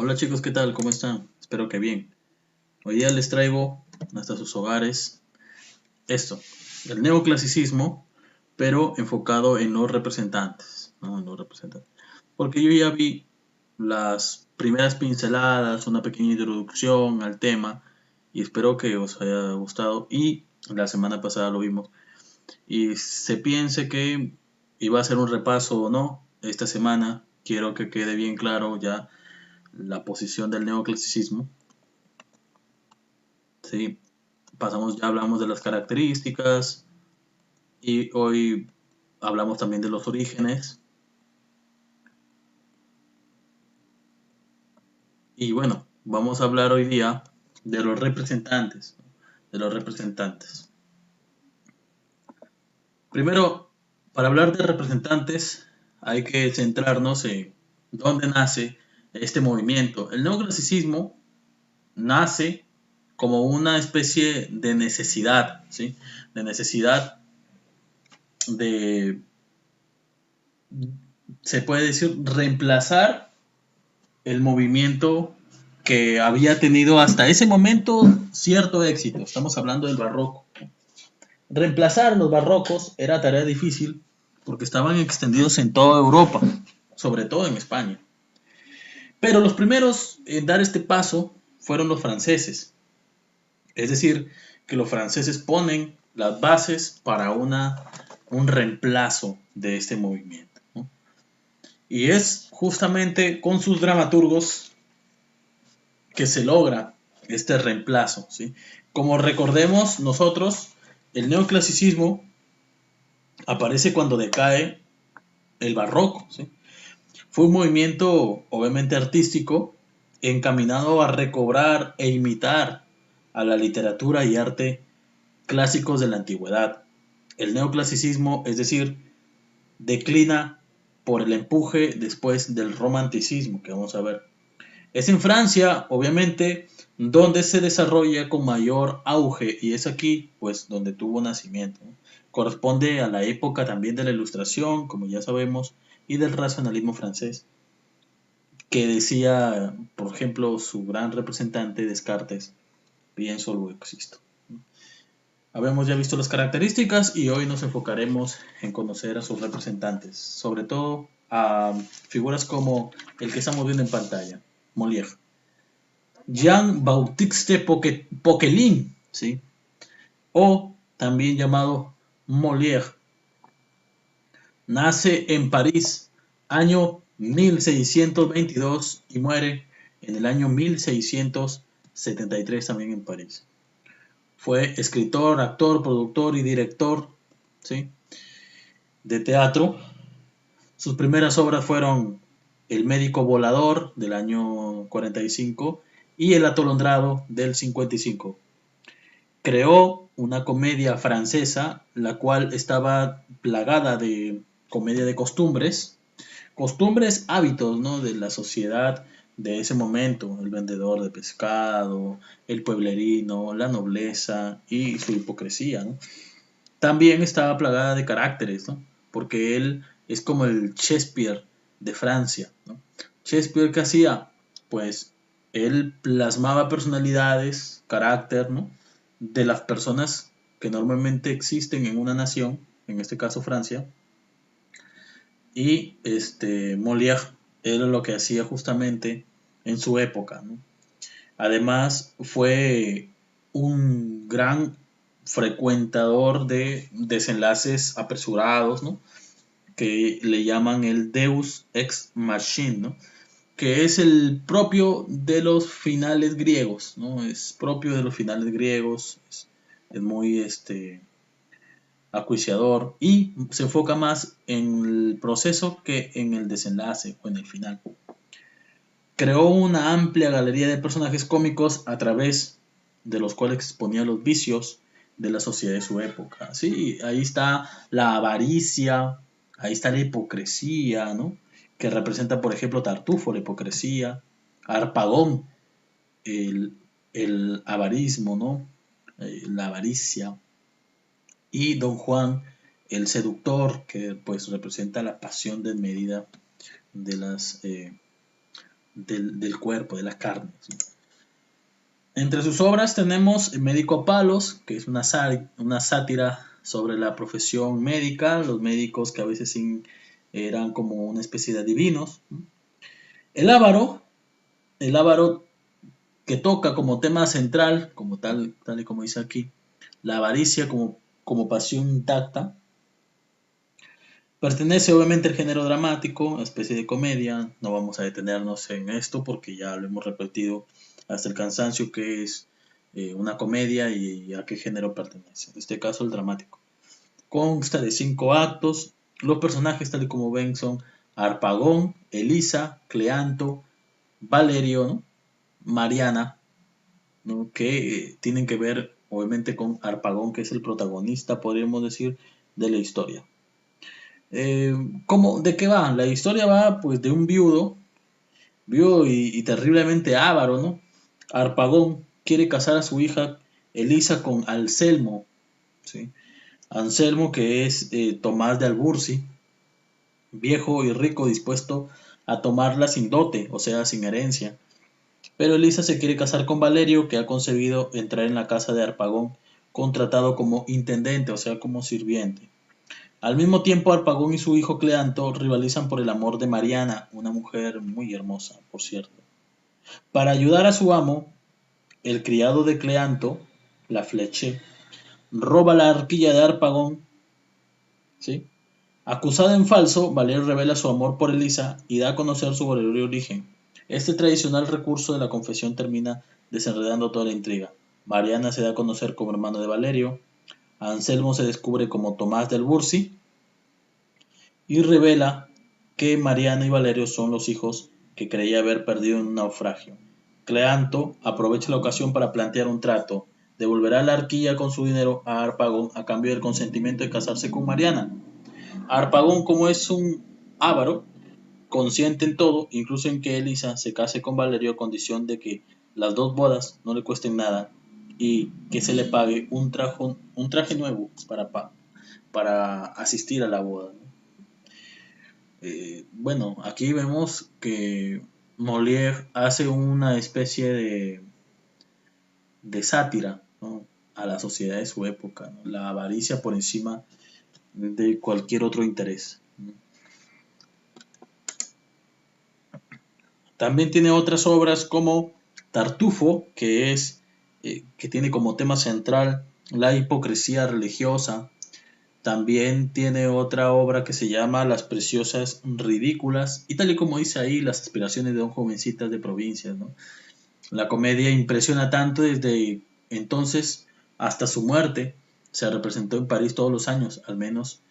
Hola chicos, ¿qué tal? ¿Cómo están? Espero que bien. Hoy día les traigo hasta sus hogares esto, el neoclasicismo, pero enfocado en los representantes, ¿no? En los representantes. Porque yo ya vi las primeras pinceladas, una pequeña introducción al tema y espero que os haya gustado. Y la semana pasada lo vimos y se piense que iba a ser un repaso o no. Esta semana quiero que quede bien claro ya la posición del neoclasicismo. Sí, ya hablamos de las características y hoy hablamos también de los orígenes. Y bueno, vamos a hablar hoy día de los representantes, ¿no? De los representantes. Primero, para hablar de representantes, hay que centrarnos en dónde nace este movimiento. El neoclasicismo nace como una especie de necesidad, ¿sí? De necesidad de, se puede decir, reemplazar el movimiento que había tenido hasta ese momento cierto éxito. Estamos hablando del barroco. Reemplazar los barrocos era tarea difícil porque estaban extendidos en toda Europa, sobre todo en España. Pero los primeros en dar este paso fueron los franceses. Es decir, que los franceses ponen las bases para un reemplazo de este movimiento, ¿no? Y es justamente con sus dramaturgos que se logra este reemplazo, ¿sí? Como recordemos nosotros, el neoclasicismo aparece cuando decae el barroco, ¿sí? Fue un movimiento obviamente artístico encaminado a recobrar e imitar a la literatura y arte clásicos de la antigüedad. El neoclasicismo, es decir, declina por el empuje después del romanticismo que vamos a ver. Es en Francia, obviamente, donde se desarrolla con mayor auge y es aquí, pues, donde tuvo nacimiento, ¿no? Corresponde a la época también de la Ilustración, como ya sabemos, y del racionalismo francés, que decía, por ejemplo, su gran representante Descartes, pienso luego existo. Habíamos ya visto las características y hoy nos enfocaremos en conocer a sus representantes, sobre todo a figuras como el que estamos viendo en pantalla, Molière. Jean-Baptiste Poquelin, ¿sí? O también llamado Molière. Nace en París, año 1622 y muere en el año 1673 también en París. Fue escritor, actor, productor y director, ¿sí? De teatro. Sus primeras obras fueron El médico volador del año 45 y El atolondrado del 55. Creó una comedia francesa, la cual estaba plagada de comedia de costumbres, costumbres, hábitos, ¿no? De la sociedad de ese momento, el vendedor de pescado, el pueblerino, la nobleza y su hipocresía, ¿no? También estaba plagada de caracteres, ¿no? Porque él es como el Shakespeare de Francia, ¿no? Shakespeare, ¿qué hacía? Pues él plasmaba personalidades, carácter, ¿no? De las personas que normalmente existen en una nación, en este caso Francia, y Molière era lo que hacía justamente en su época, ¿no? Además, fue un gran frecuentador de desenlaces apresurados, ¿no? Que le llaman el Deus ex machina, ¿no? Que es el propio de los finales griegos, ¿no? Es propio de los finales griegos, es muy acuciador y se enfoca más en el proceso que en el desenlace o en el final. Creó una amplia galería de personajes cómicos a través de los cuales exponía los vicios de la sociedad de su época. Sí, ahí está la avaricia, ahí está la hipocresía, ¿no? Que representa, por ejemplo, Tartufo, la hipocresía, Harpagón, el, el avarismo, ¿no? La avaricia, y Don Juan, el seductor, que pues representa la pasión desmedida de del cuerpo, de la carne. ¿Sí? Entre sus obras tenemos El médico a palos, que es una sátira sobre la profesión médica, los médicos que a veces eran como una especie de adivinos. El Ávaro, el Ávaro que toca como tema central, como tal y como dice aquí, la avaricia como pasión intacta. Pertenece obviamente al género dramático, especie de comedia. No vamos a detenernos en esto porque ya lo hemos repetido hasta el cansancio que es una comedia y a qué género pertenece. En este caso el dramático. Consta de 5 actos. Los personajes tal y como ven son Harpagón, Elisa, Cleanto, Valerio, ¿no? Mariana, ¿no? Que tienen que ver obviamente con Harpagón, que es el protagonista, podríamos decir, de la historia. ¿De qué va? La historia va pues de un viudo y terriblemente avaro, ¿no? Harpagón quiere casar a su hija Elisa con Anselmo, ¿sí? Anselmo que es Tomás de Albursi, viejo y rico dispuesto a tomarla sin dote, o sea, sin herencia. Pero Elisa se quiere casar con Valerio, que ha conseguido entrar en la casa de Harpagón, contratado como intendente, o sea, como sirviente. Al mismo tiempo, Harpagón y su hijo Cleanto rivalizan por el amor de Mariana, una mujer muy hermosa, por cierto. Para ayudar a su amo, el criado de Cleanto, la Fleche, roba la arquilla de Harpagón, ¿sí? Acusado en falso, Valerio revela su amor por Elisa y da a conocer su verdadero origen. Este tradicional recurso de la confesión termina desenredando toda la intriga. Mariana se da a conocer como hermano de Valerio, Anselmo se descubre como Tomás del Bursi y revela que Mariana y Valerio son los hijos que creía haber perdido en un naufragio. Cleanto aprovecha la ocasión para plantear un trato. Devolverá la arquilla con su dinero a Harpagón a cambio del consentimiento de casarse con Mariana. Harpagón, como es un avaro, consiente en todo, incluso en que Elisa se case con Valerio a condición de que las dos bodas no le cuesten nada y que se le pague un traje nuevo para asistir a la boda. Bueno, aquí vemos que Molière hace una especie de sátira, ¿no? A la sociedad de su época, ¿no? La avaricia por encima de cualquier otro interés, ¿no? También tiene otras obras como Tartufo, que tiene como tema central la hipocresía religiosa. También tiene otra obra que se llama Las preciosas ridículas y tal y como dice ahí, las aspiraciones de un jovencita de provincias, ¿no? La comedia impresiona tanto desde entonces hasta su muerte. Se representó en París todos los años, al menos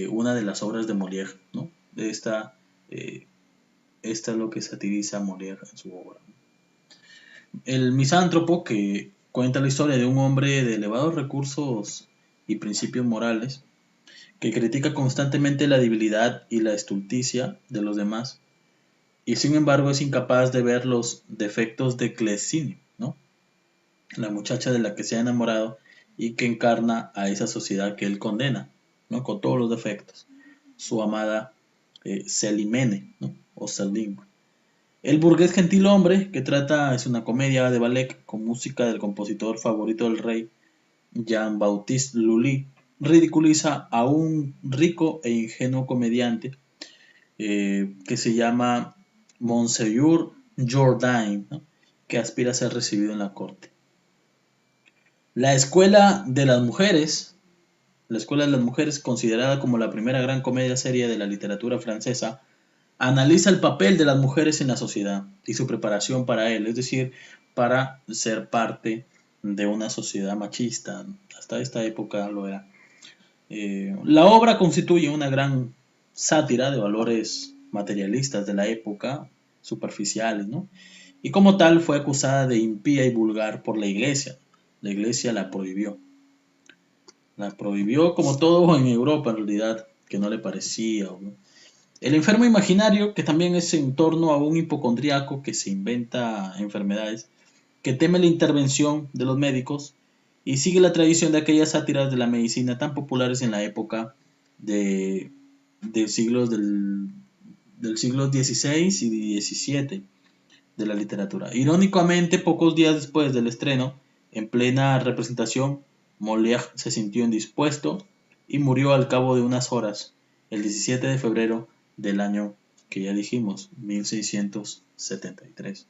una de las obras de Molière, ¿no? Eh, esta es lo que satiriza Molière en su obra. El misántropo, que cuenta la historia de un hombre de elevados recursos y principios morales, que critica constantemente la debilidad y la estulticia de los demás, y sin embargo es incapaz de ver los defectos de Clecine, ¿no? La muchacha de la que se ha enamorado y que encarna a esa sociedad que él condena, ¿no? Con todos los defectos. Su amada Celimene, ¿no? O Celine. El burgués gentilhombre, que trata, es una comedia de ballet con música del compositor favorito del rey, Jean-Baptiste Lully, ridiculiza a un rico e ingenuo comediante que se llama Monsieur Jourdain, ¿no? Que aspira a ser recibido en la corte. La Escuela de las Mujeres, la Escuela de las Mujeres, considerada como la primera gran comedia seria de la literatura francesa, analiza el papel de las mujeres en la sociedad y su preparación para él, es decir, para ser parte de una sociedad machista. Hasta esta época lo era. La obra constituye una gran sátira de valores materialistas de la época, superficiales, ¿no? Y como tal fue acusada de impía y vulgar por la Iglesia. La Iglesia la prohibió. La prohibió como todo en Europa en realidad, que no le parecía, ¿no? El enfermo imaginario, que también es en torno a un hipocondriaco que se inventa enfermedades, que teme la intervención de los médicos y sigue la tradición de aquellas sátiras de la medicina tan populares en la época de siglos del siglo XVI y XVII. de la literatura. Irónicamente, pocos días después del estreno, en plena representación, Molière se sintió indispuesto y murió al cabo de unas horas, el 17 de febrero del año que ya dijimos, 1673.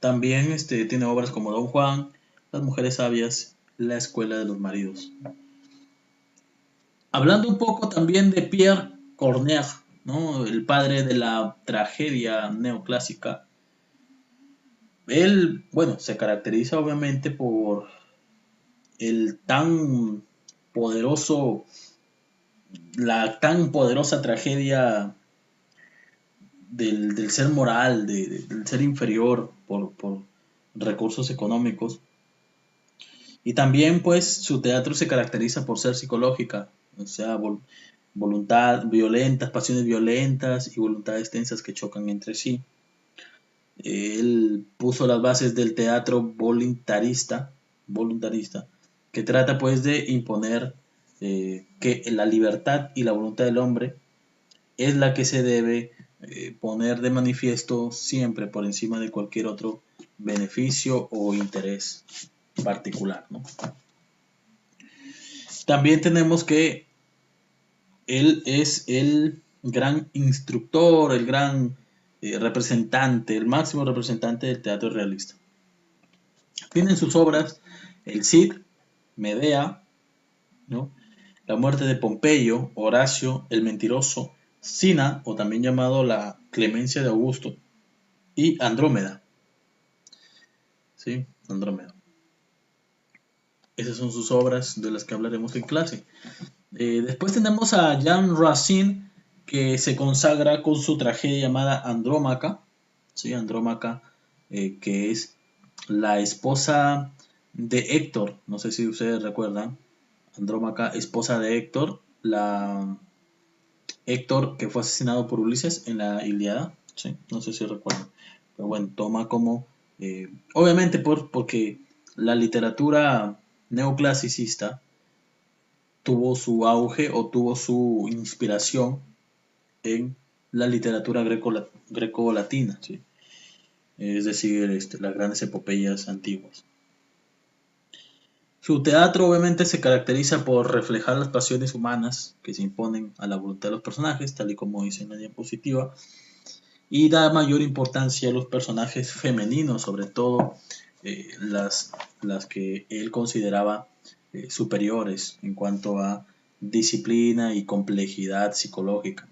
También tiene obras como Don Juan, Las mujeres sabias, La escuela de los maridos. Hablando un poco también de Pierre Corneille, ¿no? El padre de la tragedia neoclásica. Él, bueno, se caracteriza obviamente por el tan poderoso, la tan poderosa tragedia del ser moral, del ser inferior por recursos económicos. Y también pues su teatro se caracteriza por ser psicológica, o sea, voluntad violentas, pasiones violentas y voluntades tensas que chocan entre sí. Él puso las bases del teatro voluntarista, que trata pues de imponer que la libertad y la voluntad del hombre es la que se debe poner de manifiesto siempre por encima de cualquier otro beneficio o interés particular, ¿no? También tenemos que él es el gran instructor, el gran representante, el máximo representante del teatro realista. Tiene sus obras El Cid, Medea, ¿no? La muerte de Pompeyo, Horacio, El mentiroso, Sina, o también llamado La clemencia de Augusto, y Andrómeda. ¿Sí? Andrómeda. Esas son sus obras de las que hablaremos en clase. Después tenemos a Jean Racine, que se consagra con su tragedia llamada Andrómaca, ¿sí? Andrómaca, que es la esposa de Héctor, no sé si ustedes recuerdan, Andrómaca, esposa de Héctor, Héctor que fue asesinado por Ulises en la Ilíada, ¿sí? No sé si recuerdan, pero bueno, toma como, obviamente porque la literatura neoclasicista tuvo su auge o tuvo su inspiración en la literatura greco-latina, ¿sí? Es decir, las grandes epopeyas antiguas. Su teatro obviamente se caracteriza por reflejar las pasiones humanas que se imponen a la voluntad de los personajes, tal y como dice en la diapositiva, y da mayor importancia a los personajes femeninos, sobre todo las que él consideraba superiores en cuanto a disciplina y complejidad psicológica.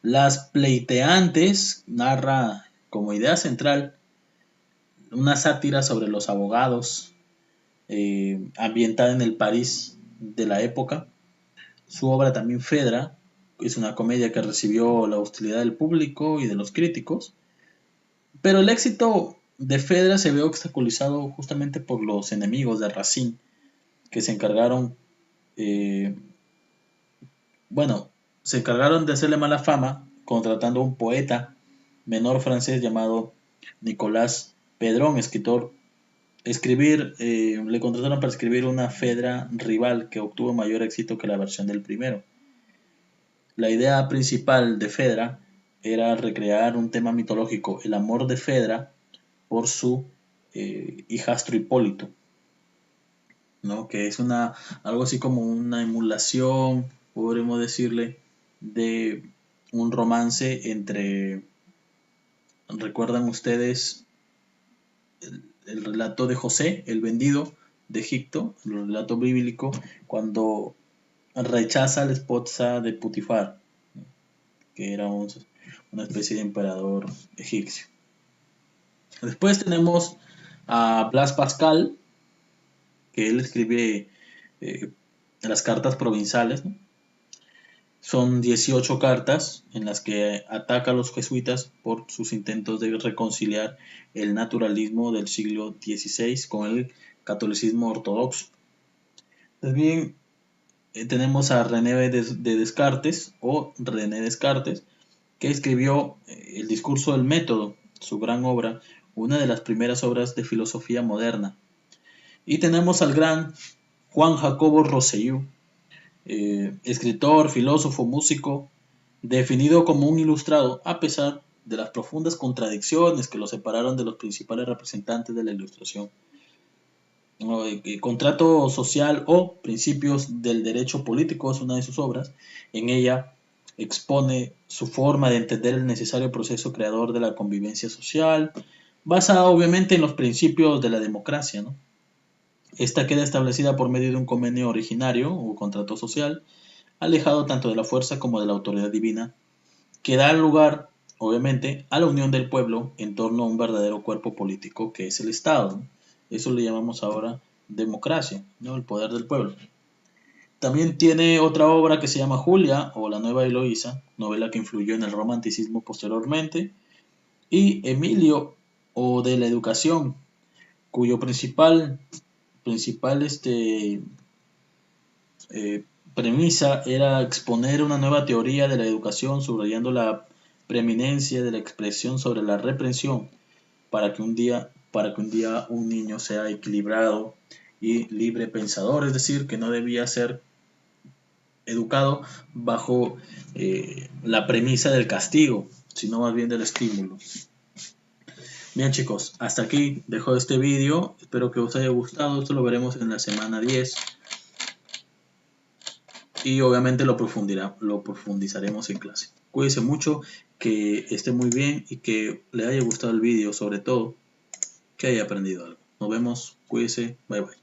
Las pleiteantes narra como idea central una sátira sobre los abogados, ambientada en el París de la época. Su obra también Fedra es una comedia que recibió la hostilidad del público y de los críticos, pero el éxito de Fedra se ve obstaculizado justamente por los enemigos de Racine, que se encargaron, eh, bueno, se encargaron de hacerle mala fama contratando a un poeta menor francés llamado Nicolas Pedron, le contrataron para escribir una Fedra rival que obtuvo mayor éxito que la versión del primero. La idea principal de Fedra era recrear un tema mitológico, el amor de Fedra por su hijastro Hipólito, ¿no? Que es algo así como una emulación, podríamos decirle, de un romance entre, ¿recuerdan ustedes el relato de José, el vendido de Egipto, el relato bíblico, cuando rechaza a la esposa de Putifar, que era una especie de emperador egipcio? Después tenemos a Blas Pascal, que él escribe las cartas provinciales, ¿no? Son 18 cartas en las que ataca a los jesuitas por sus intentos de reconciliar el naturalismo del siglo XVI con el catolicismo ortodoxo. También tenemos a René de Descartes, o René Descartes, que escribió El discurso del método, su gran obra, una de las primeras obras de filosofía moderna. Y tenemos al gran Juan Jacobo Rosselló, escritor, filósofo, músico, definido como un ilustrado, a pesar de las profundas contradicciones que lo separaron de los principales representantes de la Ilustración. ¿No? Contrato social o Principios del Derecho Político es una de sus obras. En ella expone su forma de entender el necesario proceso creador de la convivencia social, basada obviamente en los principios de la democracia, ¿no? Esta queda establecida por medio de un convenio originario o contrato social, alejado tanto de la fuerza como de la autoridad divina, que da lugar, obviamente, a la unión del pueblo en torno a un verdadero cuerpo político que es el Estado, ¿no? Eso le llamamos ahora democracia, ¿no? El poder del pueblo. También tiene otra obra que se llama Julia o La Nueva Eloísa, novela que influyó en el romanticismo posteriormente, y Emilio o de la Educación, cuyo principal premisa era exponer una nueva teoría de la educación, subrayando la preeminencia de la expresión sobre la reprensión para que un día un niño sea equilibrado y libre pensador, es decir, que no debía ser educado bajo la premisa del castigo, sino más bien del estímulo. Bien chicos, hasta aquí dejo este vídeo, espero que os haya gustado, esto lo veremos en la semana 10 y obviamente lo profundizaremos en clase. Cuídense mucho, que esté muy bien y que le haya gustado el vídeo, sobre todo que haya aprendido algo. Nos vemos, cuídense, bye bye.